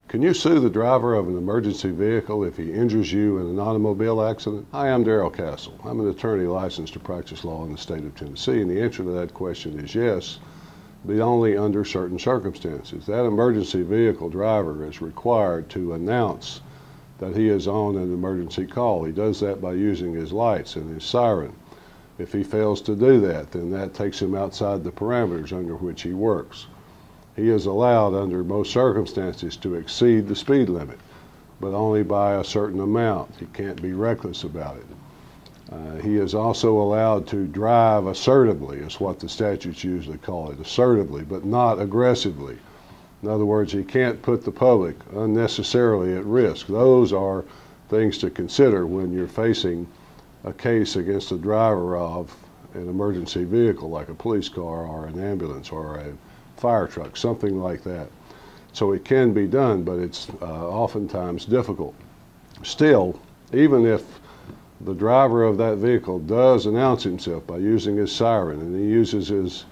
Can you sue the driver of an emergency vehicle if he injures you in an automobile accident? Hi, I'm Darrell Castle. I'm an attorney licensed to practice law in the state of Tennessee, and the answer to that question is yes, but only under certain circumstances. That emergency vehicle driver is required to announce that he is on an emergency call. He does that by using his lights and his siren. If he fails to do that, then that takes him outside the parameters under which he works. He is allowed under most circumstances to exceed the speed limit, but only by a certain amount. He can't be reckless about it. He is also allowed to drive assertively, is what the statutes usually call it, assertively, but not aggressively. In other words, he can't put the public unnecessarily at risk. Those are things to consider when you're facing a case against the driver of an emergency vehicle like a police car or an ambulance or a fire truck, something like that. So it can be done, but it's oftentimes difficult. Still, even if the driver of that vehicle does announce himself by using his siren and he uses his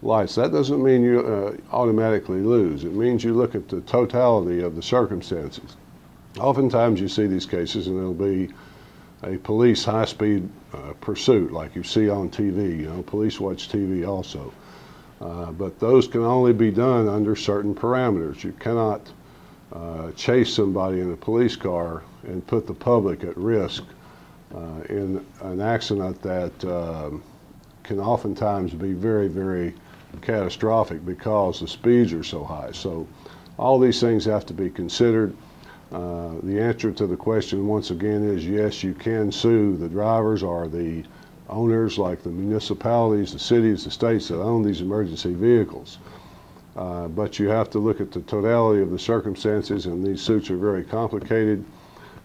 lights, that doesn't mean you automatically lose. It means you look at the totality of the circumstances. Oftentimes you see these cases and it'll be a police high-speed pursuit like you see on TV. You know, police watch TV also. But those can only be done under certain parameters. You cannot chase somebody in a police car and put the public at risk in an accident that can oftentimes be very, very catastrophic because the speeds are so high. So all these things have to be considered. The answer to the question once again is yes, you can sue the drivers or the owners like the municipalities, the cities, the states that own these emergency vehicles. But you have to look at the totality of the circumstances, and these suits are very complicated.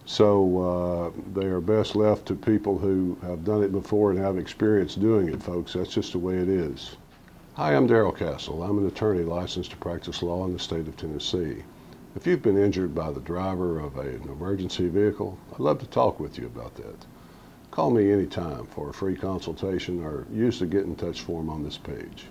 So they are best left to people who have done it before and have experience doing it, folks. That's just the way it is. Hi, I'm Darrell Castle. I'm an attorney licensed to practice law in the state of Tennessee. If you've been injured by the driver of an emergency vehicle, I'd love to talk with you about that. Call me anytime for a free consultation or use the Get in Touch form on this page.